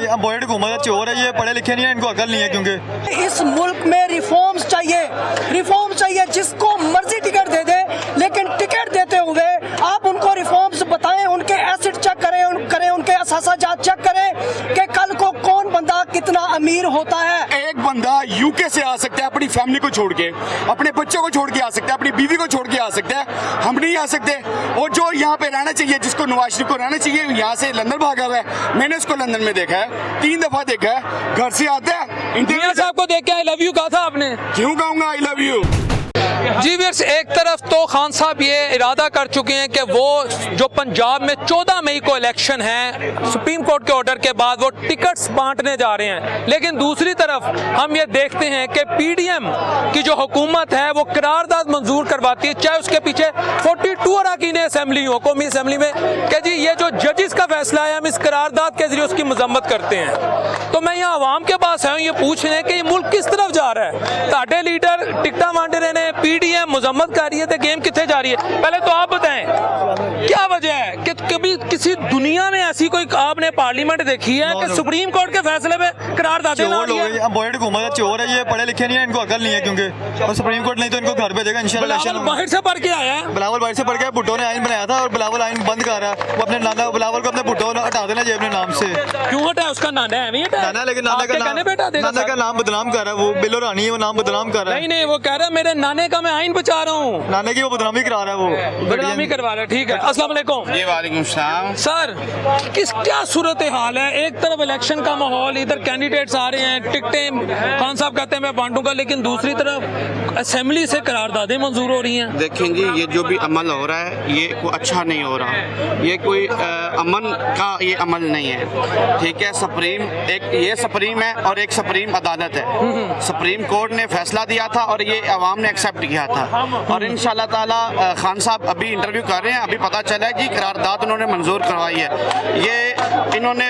अम्बोइड हुकूमत चोर है, ये पढ़े लिखे नहीं है, इनको अकल नहीं है। क्योंकि इस मुल्क में रिफॉर्म्स चाहिए, जिसको मर्जी टिकट दे दे, लेकिन टिकट देते हुए आप उनको रिफॉर्म्स बताएं, उनके एसेट चेक करें, उनके असासाजात चेक करें कि कल को कौन बंदा कितना अमीर होता है। एक बंदा यूके से आ सकता है अपनी फैमिली को छोड़ के, अपने बच्चों को छोड़ के आ सकता है, अपनी बीवी को छोड़ के आ सकता है, हम नहीं आ सकते। और जो यहाँ पे रहना चाहिए, जिसको नवाज शरीफ को रहना चाहिए, यहाँ से लंदन भागा हुआ है। मैंने उसको लंदन में देखा है, 3 दफा देखा है। घर से आता है मियां साहब को देख के आई लव यू कहा था आपने, क्यों कहूँगा आई लव यू। जी वीर्स, एक तरफ तो खान साहब ये इरादा कर चुके हैं कि वो जो पंजाब में 14 मई को इलेक्शन है, सुप्रीम कोर्ट के ऑर्डर के बाद वो टिकट्स बांटने जा रहे हैं, लेकिन दूसरी तरफ हम ये देखते हैं कि पीडीएम की जो हुकूमत है वो करारदाद मंजूर करवाती है, चाहे उसके पीछे 42 अरकान असेंबली हो, कौमी असेंबली में, कि जी ये जो जजिस का फैसला है हम इस करारदाद के जरिए उसकी मजम्मत करते हैं। तो मैं यहाँ आवाम के पास आया हूँ ये पूछने कि ये मुल्क किस तरफ जा रहा है। ताडे लीडर टिकटा बांट रहे हैं, पीडीएम मजम्मत कर रही है, तो गेम कितने जा रही है। पहले तो आप बताएं क्या वजह है कि कभी किसी दुनिया में ऐसी कोई आपने पार्लियामेंट देखी है कि सुप्रीम कोर्ट के फैसले पे करारदाद अम्बोइड हुकूमत चोर है, ये पढ़े लिखे नहीं है, इनको अकल नहीं है। क्योंकि और सुप्रीम कोर्ट नहीं तो इनको घर भेजेगा इंशाल्लाह। बाहर से पढ़ के आया है, बिलावल बाहर से पढ़ के, भुट्टो ने आइन बनाया था और बिलावल आइन बंद कर रहा है। वो अपने नाना बिलावल को अपने भुट्टो ने हटा देना चाहिए अपने नाम से। क्यों हटा? उसका नाना है, नाना, लेकिन नाना का नाम बदनाम कर रहा है। वो बिलो रानी है, वो नाम बदनाम कर रहा है। नहीं, वो कह रहा है मेरे नाने का मैं आइन बचा रहा हूँ, नाने की वो बदनामी करा रहा है, वो बदनामी करवा रहा है। ठीक है, अस्सलाम वालेकुम। जी वालेकुम सलाम। सर, क्या सूरत हाल है? एक तरफ इलेक्शन का माहौल, इधर कैंडिडेट्स आ रहे हैं, टिकटें खान साहब कहते हैं मैं बांटूंगा, लेकिन दूसरी तरफ असेंबली से करारदादें मंजूर हो रही हैं। देखें जी, ये जो भी अमल हो रहा है ये कोई अच्छा नहीं हो रहा, ये कोई अमन का ये अमल नहीं है। ठीक है, ये सुप्रीम है और एक सुप्रीम अदालत है। सुप्रीम कोर्ट ने फैसला दिया था और ये अवाम ने एक्सेप्ट किया था, और इंशाल्लाह ताला खान साहब अभी इंटरव्यू कर रहे हैं, अभी पता चला है जी करारदाद उन्होंने मंजूर करवाई है। ये इन्होंने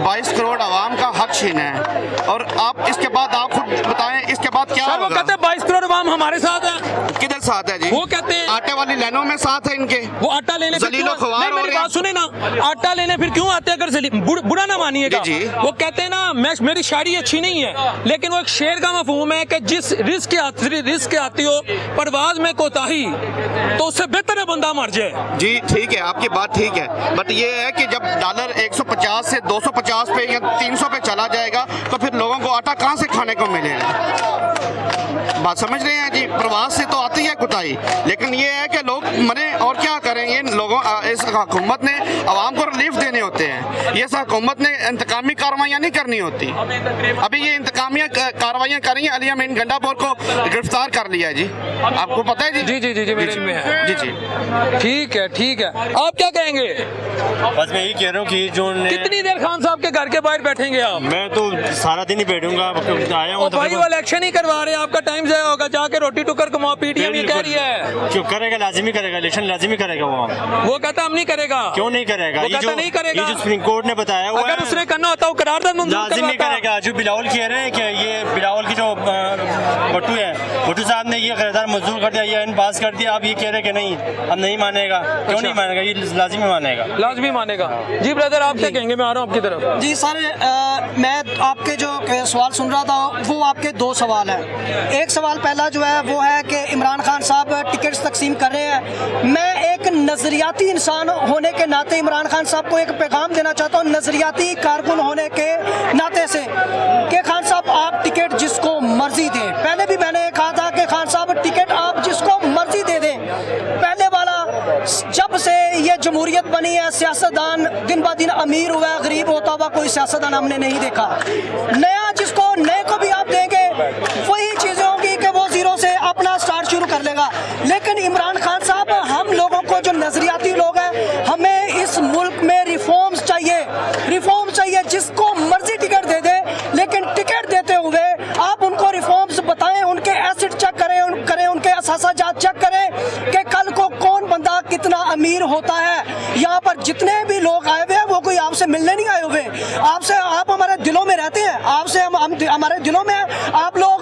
22 करोड़ अवाम का हक छीना है, और आप इसके बाद आप खुद बताएं इसके बाद क्या होगा। वो कहते हैं 22 करोड़ अवाम हमारे साथ है। किधर साथ है जी? वो कहते हैं आटे वाली लाइनों में साथ है इनके। वो आटा लेने मेरी बात सुने ना, आटा लेने फिर क्यों आते हैं? अगर बुरा ना मानिएगा, वो कहते हैं ना मेरी शायरी अच्छी नहीं है, लेकिन वो एक शेर का मफहूम है कि जिस रिस्क के आती हो परवाज में कोताही, तो उससे बेहतर है बंदा मर जाए। जी ठीक है, आपकी बात ठीक है, बट ये है कि जब डॉलर 150 से 250 पे या 300 पे चला जाएगा तो फिर लोगों को आटा कहाँ से खाने को मिलेगा? बात समझ रहे हैं जी? प्रवास से तो आती है कुताही, लेकिन ये है कि लोग मरे और क्या करेंगे। लोगों इस हुकूमत ने आवाम को रिलीफ देने होते हैं, ये हुकूमत ने इंतकामी कार्रवाइयाँ नहीं करनी होती। अभी ये इंतकामी कार्रवाइयाँ करी हैं, अली अमीन गंडापुर को गिरफ्तार कर लिया जी, आपको पता है जी? जी मेरे इल्म में है। जी ठीक है, आप क्या कहेंगे? बस मैं यही कह रहा हूँ कि जो कितनी देर खान साहब के घर के बाहर बैठेंगे आप? मैं तो सारा दिन ही बैठूंगा, आया हूँ। भाई वो इलेक्शन ही करवा रहे हैं, आपका टाइम जाया होगा, जाके रोटी टुकर कमाओ। पीडीएम ये कह रही है क्यों करेगा, लाजिमी करेगा, इलेक्शन लाजिमी करेगा। वो कहता हम नहीं करेगा। क्यों नहीं करेगा? वो कहता नहीं करेगा। ये जो सुप्रीम कोर्ट ने बताया हुआ है, अगर उसने करना होता वो करारदाद मंजूर लाजिमी करेगा। जो बिलावल कह रहे हैं कि ये बिलावल की जो भट्टू है, भट्टू साहब ने ये करारदाद मंजूर कर दिया, ये आइन पास कर दिया, आप ये कह रहे कि नहीं हम नहीं मानेगा। क्यों नहीं मानेगा? ये लाजिमी मानेगा। जी ब्रदर, आप क्या कहेंगे? मैं आ रहा हूँ आपकी तरफ। जी सर, मैं आपके जो सवाल सुन रहा था वो आपके 2 सवाल हैं। एक सवाल पहला जो है वो है कि इमरान खान साहब टिकट्स तकसीम कर रहे हैं। मैं एक नज़रियाती इंसान होने के नाते इमरान खान साहब को एक पैगाम देना चाहता हूँ, नज़रियाती कारकुन होने के नाते से, कि खान साहब आप टिकट जिसको मर्जी दें। पहले भी मैंने कहा था कि खान साहब टिकट आप जिसको मर्जी दे दें। पहले वाला जब से ये जमहूरियत बनी है, सियासतदान दिन ब दिन अमीर हुआ है, गरीब होता हुआ कोई सियासतदान हमने नहीं देखा। नया जिसको नए को भी आप देंगे वही चीजें होंगी कि वो जीरो से अपना स्टार्ट शुरू कर लेगा। लेकिन इमरान खान साहब, हम लोगों को जो नजरियाती लोग हैं, हमें इस मुल्क में रिफॉर्म्स चाहिए, जिसको मर्जी टिकट दे दे, लेकिन टिकट देते हुए आप उनको रिफॉर्म्स बताएं, उनके एसेट चेक करें, उनके असासाजात चेक करें कि कल को कौन बंदा कितना अमीर होता है। यहाँ पर जितने भी लोग आए हुए हैं वो कोई आपसे मिलने नहीं आए हुए, आपसे आप हमारे दिलों में रहते हैं, आपसे हम हमारे दिलों में हैं।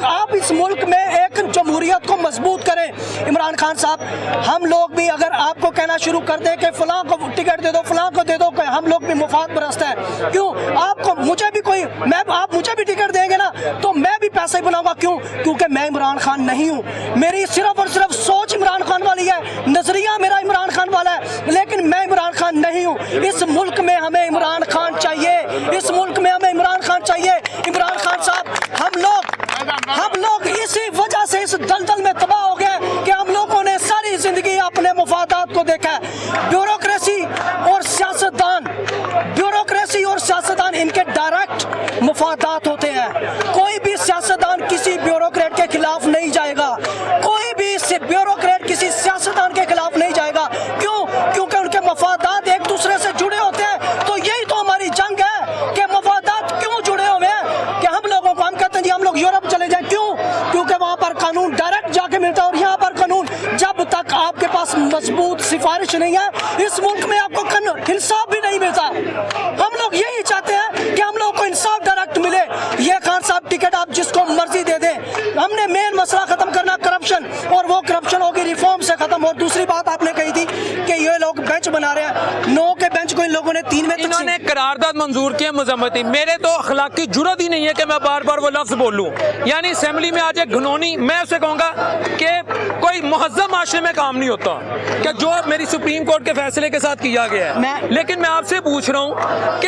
आप इस मुल्क में एक जमहूरियत को मजबूत करें। इमरान खान साहब, हम लोग भी अगर आपको कहना शुरू कर दें कि फलां को टिकट दे दो, फलां को दे दो, हम लोग भी मुफाद परस्त हैं। क्यों? आपको मुझे भी कोई आप मुझे भी टिकट देंगे ना तो मैं भी पैसे ही बनाऊंगा। क्यों? क्योंकि मैं इमरान खान नहीं हूँ। मेरी सिर्फ और सिर्फ सोच इमरान खान वाली है, नजरिया मेरा इमरान खान वाला है, लेकिन मैं इमरान खान नहीं हूँ। इस मुल्क में हमें इमरान खान चाहिए, इस मुल्क में हमें इमरान खान चाहिए। इमरान खान साहब, हम लोग इसी वजह से इस दलदल में तबाह हो गए कि हम लोगों ने सारी जिंदगी अपने मुफादात को देखा है। ब्यूरोक्रेसी और सियासतदान इनके डायरेक्ट मुफादात होते हैं। कोई भी सियासतदान किसी ब्यूरोक्रेट के खिलाफ नहीं जाएगा, कोई भी ब्यूरोक्रेट किसी सियासतदान के खिलाफ नहीं जाएगा। क्यों? क्योंकि उनके मफादात एक दूसरे से जुड़े होते हैं। तो यही तो हमारी जंग है कि मफादात क्यों जुड़े हुए हैं कि हम लोगों को, हम कहते हैं जी हम लोग यूरोप चले जाएं। क्यों? क्योंकि वहां पर कानून डायरेक्ट जाके मिलता है और यहाँ पर कानून, जब तक आपके पास मजबूत सिफारिश नहीं है, इस मुल्क में आपको इंसाफ भी नहीं मिलता। हम लोग यही चाहते हैं कि हम लोग को इंसाफ डायरेक्ट मिले। ये खान साहब टिकट आप जिसको मर्जी दे दें। हमने मेन मसला खत्म करना करप्शन, और वो करप्शन होगी रिफॉर्म से खत्म। और दूसरी बात आपने कही थी कि ये लोग बेंच बना रहे हैं, 9 के बेंच को इन लोगों ने 3 में इन्होंने करारदाद मंजूर किया मजम्मती। मेरे तो अखलाकी जुर्रत ही नहीं है कि मैं बार बार वो लफ्ज बोलूं। यानी असेंबली में आज एक घनौनी, मैं उसे कहूंगा कि कोई मुहज्जम माशरे में काम नहीं होता कि जो मेरी सुप्रीम कोर्ट के फैसले के साथ किया गया है। लेकिन मैं आपसे पूछ रहा हूं कि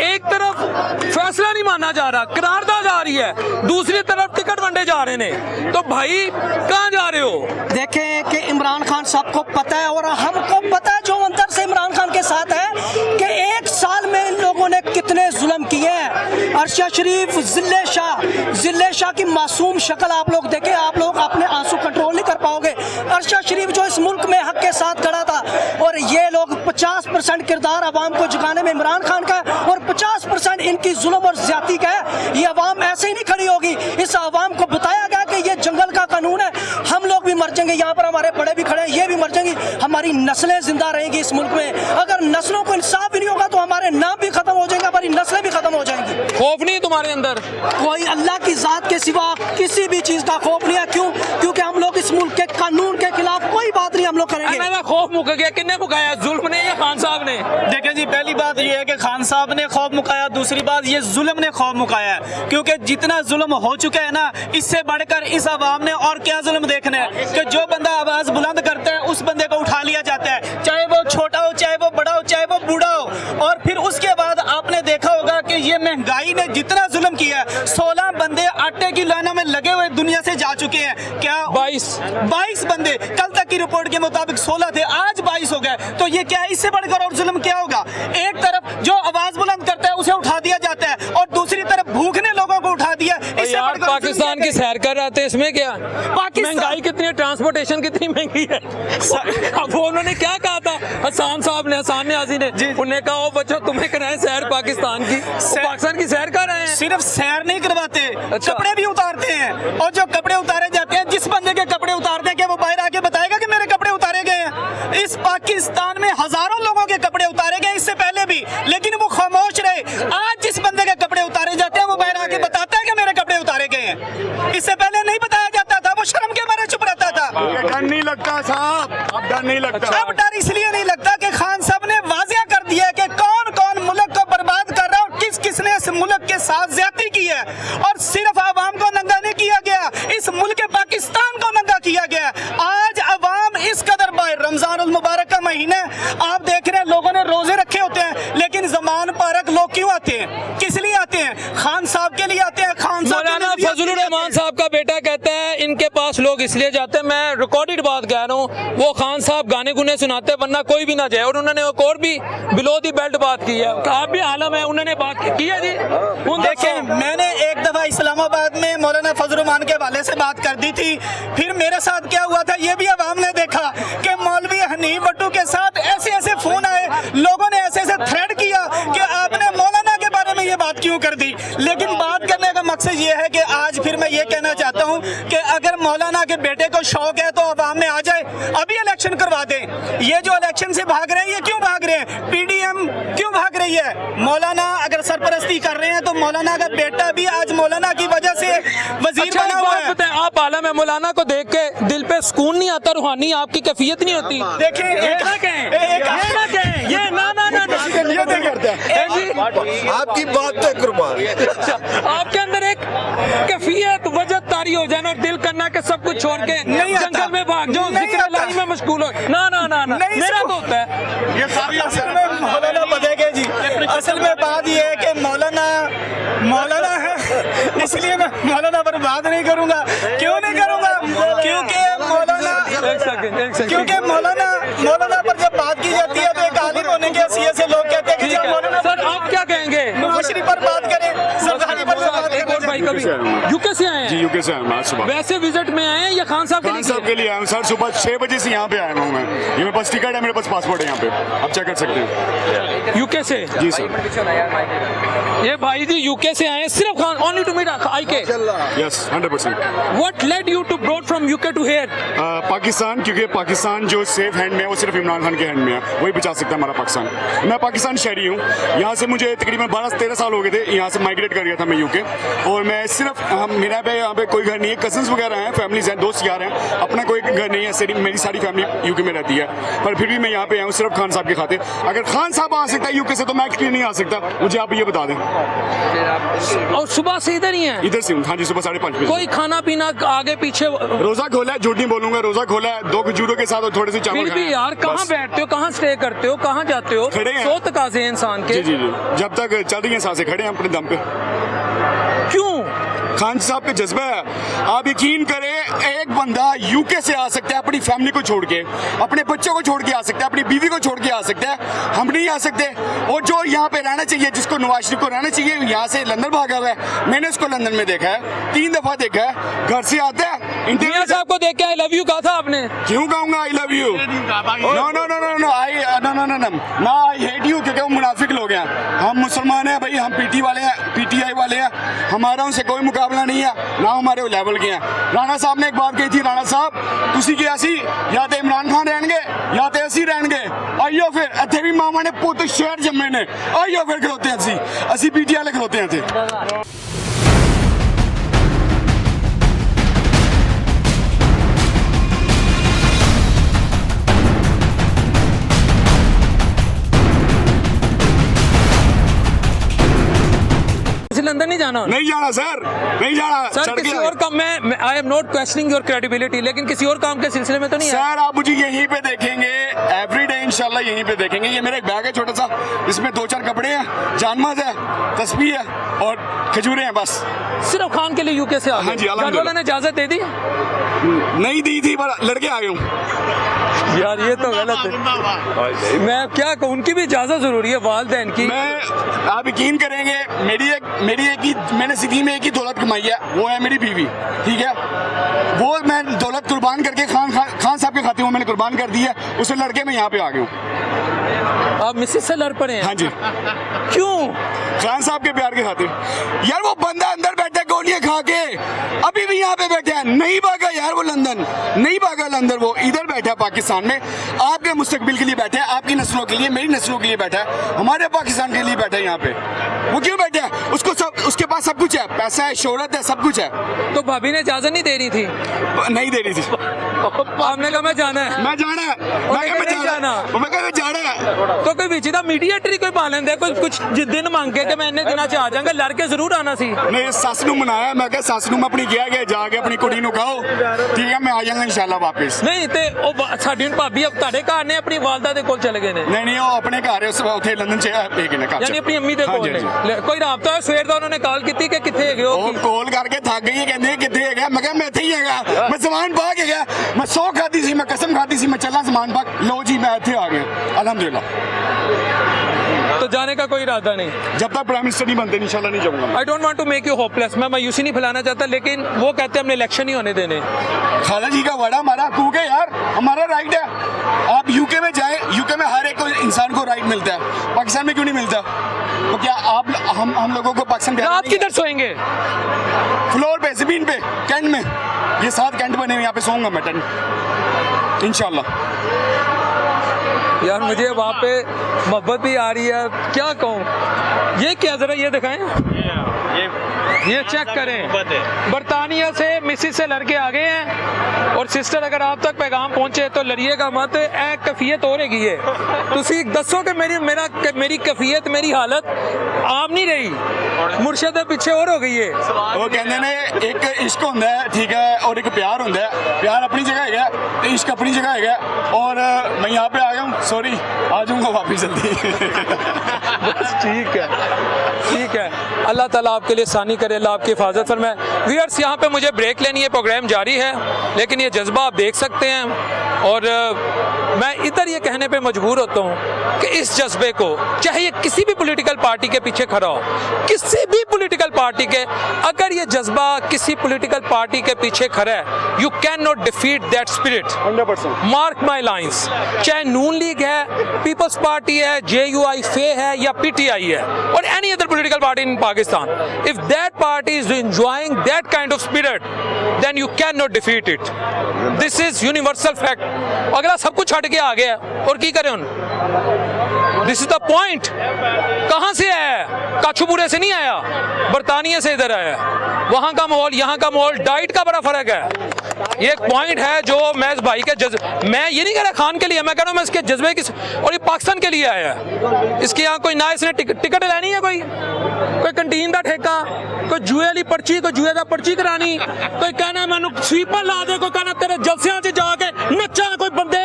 एक तरफ फैसला नहीं माना जा रहा, करारदाद आ रही है, दूसरी तरफ टिकट वंडे जा रहे हैं, तो भाई कहां जा रहे हो? देखें कि इमरान खान साहब को पता है और हमको पता है जो अंदर से इमरान खान के साथ है कि 1 साल में इन लोगों ने कितने जुल्म किए हैं। अरशद शरीफ, जिले शाह की मासूम शक्ल आप लोग देखें, आप लोग अपने आंसू कंट्रोल नहीं कर पाओगे। अरशद शरीफ जो इस मुल्क में हक के साथ खड़ा था, और ये लोग 50% किरदार अवाम को जगाने में इमरान खान का है और 50% इनकी जुल्म और ज्यादती का है। ये अवाम ऐसे ही नहीं खड़ी होगी। इस अवाम को बताया गया कि ये जंगल का कानून है, हम लोग भी मर जाएंगे, यहाँ पर हमारे बड़े भी खड़े हैं, ये भी मर जाएंगी, हमारी नस्लें जिंदा रहेंगी इस मुल्क में। अगर नस्लों को इंसाफ भी नहीं होगा तो हमारे नाम भी खत्म हो जाएंगे, हमारी नस्लें भी खत्म हो जाएंगी। खौफ नहीं तुम्हारे अंदर? कोई अल्लाह की जात के सिवा किसी भी चीज का खौफ नहीं है। क्यों? क्योंकि हम लोग इस मुल्क के कानून के खिलाफ कोई बात नहीं हम लोग करेंगे। मेरा खौफ मुक गया। किसने मुकाया, जुल्म ने या खान साहब ने? देखें जी, पहली बात ये है कि खान साहब ने खौफ मुकाया, दूसरी बात ये जुल्म ने खौफ मुकाया है। क्योंकि जितना जुल्म हो चुका है ना, इससे बढ़कर इस अवाम ने और क्या जुल्म देखना है कि जो बंदा आवाज बुलंद करता है उस बंदे को उठा लिया जाता है, चाहे वो छोटा हो, चाहे वो बड़ा हो, चाहे वो बूढ़ा हो। और फिर उसके बाद आपने देखा होगा कि ये महंगाई ने जितना जुल्म किया है, 16 बंदे आटे की लाइनों में लगे हुए दुनिया से जा चुके हैं। क्या 22 बंदे, कल तक की रिपोर्ट के मुताबिक 16 थे, आज 22 हो गए। तो ये क्या है? इससे बढ़कर और जुल्म क्या होगा? एक तरफ जो आवाज बुलंद करता है उसे उठा दिया जाता है और दूसरी तरफ भूखने लोगों को उठा दिया। यार पाकिस्तान की सैर कर रहे थे, इसमें क्या? महंगाई कितनी है, ट्रांसपोर्टेशन कितनी महंगी है। अब उन्होंने क्या कहा था, हसन साहब ने, हसन न्याजी ने, उन्होंने कहा ओ बच्चों तुम्हें कराएं सैर पाकिस्तान की। पाकिस्तान की सैर कर रहे हैं। सिर्फ सैर नहीं करवाते, कपड़े भी उतारते हैं। और जो कपड़े उतारे जाते हैं, जिस बंदे के कपड़े उतारते हैं, क्या वो बाहर आके बताएगा कि मेरे कपड़े उतारे गए हैं? इस पाकिस्तान में हजारों लोगों के कपड़े उतारे गए इससे पहले भी, लेकिन वो खामोश रहे। आज जिस बंदे के कपड़े उतारे जाते हैं वो बाहर आके बताता है कि मेरे कपड़े उतारे गए हैं। इससे पहले नहीं बताया जाता था, वो शर्म के मारे चुप रहता था। डर नहीं लगता साहब, अब डर नहीं लगता। अब डर इसलिए नहीं लगता कि खान साहब ने वाजिया कर दिया है कि कौन कौन मुल्क को बर्बाद कर रहा है और किस किसने इस मुल्क के साथ ज्यादती की है। और सिर्फ आवाम को नंगा नहीं किया गया, इस मुल्क पाकिस्तान को नंगा किया गया। आज अवाम इस कदर रमजान उल मुबारक का महीना, आप देख रहे हैं लोगों ने रोजे रखे होते हैं, लेकिन जमान पारक लोग क्यों आते हैं? किस लिए आते हैं? खान साहब के लिए आते हैं। खान साहब मौलाना फजलुर रहमान साहब का बेटा कहता है इनके पास लोग इसलिए जाते हैं, मैं रिकॉर्डेड बात कह रहा हूँ, वो खान साहब गाने गुने सुनाते वरना कोई भी ना जाए। और उन्होंने एक और भी बिलो दी बेल्ट बात की है, आप भी आलम है, उन्होंने बात की है जी। देखें, मैंने एक दफा इस्लामाबाद में मौलाना फजलुर रहमान के हवाले से बात कर दी थी, फिर मेरे साथ क्या हुआ था ये भी अवाम ने देखा कि मौलवी हनीफ भट्टू के साथ ऐसे ऐसे फोन आए, लोगों ने ऐसे ऐसे थ्रेड किया कि आपने मौलाना के बारे में ये बात क्यों कर दी। लेकिन बात करने का मकसद ये है कि आज फिर मैं ये कहना चाहता हूँ कि अगर मौलाना के बेटे को शौक है तो अवाम में आ जाए, अभी इलेक्शन करवा दें। ये जो इलेक्शन से भाग रहे हैं, ये क्यों भाग रहे हैं? पीडीएम क्यों भाग रही है? मौलाना अगर सरपरस्ती कर रहे हैं तो मौलाना का बेटा भी आज मौलाना की वजह से वजीर अच्छा, बना एक हुआ बात है। बताएं, आप आलम है, मौलाना को देख के दिल पे सुकून नहीं आता, रूहानी आपकी कैफियत नहीं होती? देखिए ये ना कहें, ये ना कहें, ये ना ये नहीं करते आपकी बात पे कुर्बान। आपके अंदर एक कैफियत वजह तारी हो जाए और दिल करना के सब कुछ छोड़ के नहीं आता। जंगल में भाग जाओ, नहीं जिक्र आता। अल्लाह में मशगूल हो। ना ना ना ना, नहीं, मेरा तो होता है। ये सारी असल में मौलाना बदेगे जी, असल में बात ये है कि मौलाना है, इसलिए मैं मौलाना पर बात नहीं करूंगा। क्यों नहीं करूंगा? एक सेकंड। क्योंकि मौलाना पर जब बात की जाती है तो एक आलिम होने की हैसियत से लोग कहते हैं कि ठीक जब मौलाना है सर, आप क्या कहेंगे? मुबशरी पर बात करें, जरदारी पर बात एक और भाई करें। कभी यूके से आए जी हैं? यूके से आया हूँ आज सुबह। वैसे विजिट में आए हैं या खान साहब खान साहब के लिए आया हूँ सर, सुबह 6 बजे से यहाँ पे आया हूँ मैं। ये मेरे पास टिकट है, मेरे पास पासपोर्ट है यहाँ पे, आप चेक कर सकते हैं। यूके से? जी सर। ये भाई जी यूके से आए हैं सिर्फ Khan, only to meet IK. Yes 100%। What led you to broad from UK to here? Pakistan, क्योंकि पाकिस्तान जो सेफ हैंड में है वो सिर्फ इमरान खान के हैंड में है, वही बचा सकता है हमारा पाकिस्तान। मैं पाकिस्तान शहरी हूँ, यहाँ से मुझे तकरीबन 12-13 साल हो गए थे, यहाँ से माइग्रेट कर गया था मैं यूके। और मैं सिर्फ मेरा पे यहाँ पे कोई घर नहीं है, कजन्स वगैरह हैं, फैमिलीज हैं, दोस्त यार हैं, अपना कोई घर नहीं है, मेरी सारी फैमिली यूके में रहती है। पर फिर भी मैं यहाँ पे आया हूँ सिर्फ खान साहब के खातिर। अगर खान साहब आ सकता है यूके से तो मैं क्यों नहीं आ सकता? मुझे आप ये बता दें। और सुबह से इधर ही हैं? इधर से हूँ, हाँ जी, सुबह 5:30 बजे। कोई खाना पीना आगे पीछे? रोजा खोला है, झूठ नहीं बोलूंगा, रोजा खोला है, 2 खजूरों के साथ और थोड़े से चावल फिर खाए भी हैं, यार, कहाँ बस। बैठते हो, कहाँ स्टे करते हो, कहाँ जाते हो? खड़े हैं। 100 तकाजे हैं इंसान के। जी जी जी, जब तक चल रही है सांसें, खड़े हैं अपने दम पे। क्यों? खान साहब का जज्बा है। आप यकीन करें, एक बंदा यूके से आ सकता है अपनी फैमिली को छोड़ के, अपने बच्चों को छोड़ के आ सकता है, अपनी बीवी को छोड़ के आ सकता है, हम नहीं आ सकते। और जो यहाँ पे रहना चाहिए, जिसको नवाज शरीफ को रहना चाहिए, यहाँ से लंदन भागा हुआ है। मैंने उसको लंदन में देखा है, 3 दफा देखा है, घर से आता है मियां साहब को देख के आई लव यू कहा था आपने? क्यों कहूंगा I love you? No no no no no I ना आई हेट यू, क्योंकि वो मुनाफिक लोग हैं। हम मुसलमान हैं भाई, हम पीटी वाले हैं, पीटीआई वाले हैं, हमारा उनसे कोई मुकाबला नहीं है, ना हमारे लेवल के हैं। राणा साहब ने एक बात कही थी, राणा साहब तुसी की असी या तो इमरान खान रहणगे या तो असी रहणगे, आइयो फिर इत्थे भी मामा ने पुत शहर जम्मे ने, आइयो फिर खलोते हैं असी पीटी वाले खलोते हैं इत्थे। लंदन नहीं जाना? नहीं जाना सर, नहीं जाना सर चढ़ किसी के और काम, मैं I am not questioning your credibility, लेकिन किसी और काम के सिलसिले में तो नहीं है? सर आप मुझे यहीं पे देखेंगे एवरीडे, इंशाल्लाह यहीं पे देखेंगे। ये मेरा एक बैग है छोटा सा, इसमें 2-4 कपड़े हैं, जानमाज है, तस्बीह है और खजूरें हैं, बस। सिर्फ खान के लिए यूके से आ गए? हाँ जी, घर अल्हम्दुलिल्लाह। वालों ने इजाजत दे दी? नहीं दी थी, पर लड़के आ गए हूँ। यार ये तो गलत है। मैं क्या कहूँ, उनकी भी इजाजत जरूरी है, वालिदैन की। मैं आप यकीन करेंगे, मेरी एक ही, मैंने जिंदगी में एक ही दौलत कमाई है, वो है मेरी बीवी, ठीक है। वो मैं दौलत कुर्बान करके खान साहब के खाते में मैंने कुर्बान कर दी है, उसे लड़के में यहाँ पे आ गया हूँ। आप मिसेस से लड़ पड़े हैं? हाँ जी। क्यों? खान साहब के प्यार के खातिर। यार वो बंदा अंदर बैठा है गोलियां खा के, अभी भी यहाँ पे बैठा है, नहीं भागा यार वो लंदन, नहीं भागा लंदन, वो इधर बैठा है पाकिस्तान में, आपके मुस्तकबिल के लिए बैठा है, आपकी नस्लों के लिए, मेरी नस्लों के लिए बैठा है, हमारे पाकिस्तान के लिए बैठा है यहाँ पे। वो क्यों बैठा है? उसके पास सब कुछ है, पैसा है, शोहरत है, सब कुछ है। तो भाभी ने इजाजत नहीं दे रही थी? नहीं दे रही थी। आपने कहा मैं जाना है? मैं जाना है, मैं जाना है। तो कोई विचिता मीडिएटर कोई पालन दे, कुछ दिन मांग के कि मैं इन्ने दिना च आ जाऊंगा, लड़के जरूर आना सी। नहीं सस नूं मनाया, मैं कहा सस नूं मैं अपनी गया गया जाके अपनी कुड़ी नूं कहो, ठीक है मैं आ जाऊंगा इंशाल्लाह वापस। नहीं ते ਉਹ ਸਾਡੀ ਭਾਬੀ अब ਤੁਹਾਡੇ ਘਰ ਨੇ, ਆਪਣੀ ਵਾਲਦਾ ਦੇ ਕੋਲ ਚਲੇ ਗਏ ਨੇ? नहीं वो अपने घर ਉੱਥੇ ਲੰਡਨ ਚ ਹੈਗੇ ਨੇ ਘਰ ਚ, ਯਾਨੀ ਆਪਣੀ ਅੰਮੀ ਦੇ ਕੋਲ ਨੇ? ਕੋਈ ਰਾਬਤਾ ਹੋਇਆ ਸਵੇਰ ਦਾ? ਉਹਨਾਂ ਨੇ ਕਾਲ ਕੀਤੀ ਕਿ ਕਿੱਥੇ ਹੈਗੇ ਹੋ? ਉਹ ਕਾਲ ਕਰਕੇ ਥੱਕ ਗਈ, ਕਹਿੰਦੇ ਕਿੱਥੇ ਹੈਗਾ? ਮੈਂ ਕਿਹਾ ਮੈਂ ਇੱਥੇ ਹੀ ਹੈਗਾ, ਮੈਂ ਸਮਾਨ ਪਾ ਕੇ ਗਿਆ, ਮੈਂ 100 ਖਾਦੀ ਸੀ, ਮੈਂ ਕਸਮ ਖਾਦੀ ਸੀ, ਮੈਂ ਚੱਲਾਂ ਸਮਾਨ ਪਾ, लो जी मैं ਇੱਥੇ आ गया अल्हम्दुलिल्लाह। तो जाने का कोई इरादा नहीं? जब तक प्राइम मिनिस्टर नहीं बनते इंशाल्लाह नहीं जाऊंगा। I don't want to make you hopeless, मैं मायूसी नहीं फैलाना चाहता, लेकिन वो कहते हैं हमने इलेक्शन नहीं होने देने। खाला जी का वादा हमारा हकूक है यार, हमारा राइट है। आप यूके में जाए, यूके में हर एक इंसान को राइट मिलता है, पाकिस्तान में क्यों नहीं मिलता? तो क्या आप हम लोगों को पाकिस्तान रात किधर सोएंगे? फ्लोर पे, जमीन पे, टेंट में। ये 7 टेंट बने हुए, यहाँ पे सोऊंगा मैं टेंट इंशाल्लाह। यार मुझे वहाँ पे मोहब्बत भी आ रही है, क्या कहूँ। ये क्या, जरा ये दिखाएं, ये चेक करें। बरतानिया से मिसिस से लड़के आ गए हैं, और सिस्टर अगर आप तक पैगाम पहुंचे तो लड़िएगा मत, ए कफियत हो रही है। तुसी दसो कि मेरी कफियत, मेरी हालत आम नहीं रही, मुर्शद दे पीछे और हो गई है। वो कहते ने एक इश्क होंदा है, ठीक है, और एक प्यार होंदा है। प्यार अपनी जगह है, इश्क अपनी जगह है, और मैं यहाँ पे आ गया हूँ, सॉरी, आ जाऊँगा वापिस जल्दी। बस ठीक है, ठीक है। अल्लाह ताला आपके लिए आसानी करे, अल्लाह आपकी हिफाजत फरमाए। व्यूअर्स, यहाँ पे मुझे ब्रेक लेनी है, प्रोग्राम जारी है, लेकिन ये जज्बा आप देख सकते हैं। और मैं इधर ये कहने पे मजबूर होता हूँ कि इस जज्बे को, चाहे ये किसी भी पॉलिटिकल पार्टी के पीछे खड़ा हो, किसी भी पॉलिटिकल पार्टी के, अगर ये जज्बा किसी पॉलिटिकल पार्टी के पीछे खड़ा है, you can not defeat that spirit. 100%। Mark my lines, चाहे नून लीग है, पीपल्स पार्टी है, JUI फे है, या PTI है, और any other political party in Pakistan, if that party is enjoying that kind of spirit, then you can not defeat it. This is universal fact. अगला सब कुछ छड़ के आ गया और की करें उन, दिस इज द पॉइंट। कहां से आया है? काछुपुरे से नहीं आया, बरतानिया से इधर आया। वहां का माहौल, यहाँ का माहौल, डाइट का बड़ा फर्क है। ये एक पॉइंट है जो मैं इस भाई के मैं ये नहीं कह रहा खान के लिए, मैं कह रहा हूँ मैं इसके जज्बे की, और ये पाकिस्तान के लिए आया है। इसके यहाँ कोई ना इसने टिकट लेनी है, कोई कंटीन का ठेका, कोई जुए वाली पर्ची, कोई जुए का पर्ची करानी, कोई कहना मैनू स्वीपर ला दे, कोई कहना तेरे जलसियां च जाके नचा, कोई बंदे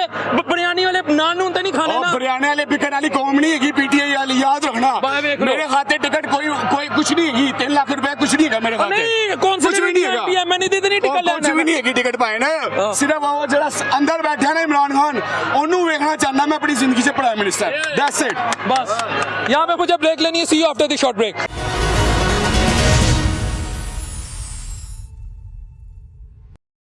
बिरयानी वाले नान नून तो नहीं खाने ना। बिरयानी वाले बिकन वाली कौम नहीं है, PTI वाली, याद रखना। मेरे खाते टिकट कोई कुछ नहीं है, 3 लाख रुपए कुछ नहीं है मेरे खाते। नहीं, कौन सा नहीं है, मैंने दी नहीं टिकट कुछ भी नहीं है टिकट पाए ना। सिर्फ वो जरा अंदर बैठा ना इमरान खान, ओनू देखना चाहना मैं अपनी जिंदगी से प्राइम मिनिस्टर, दैट्स इट। बस यहाँ पे मुझे ब्रेक लेनी है। See you after the short break.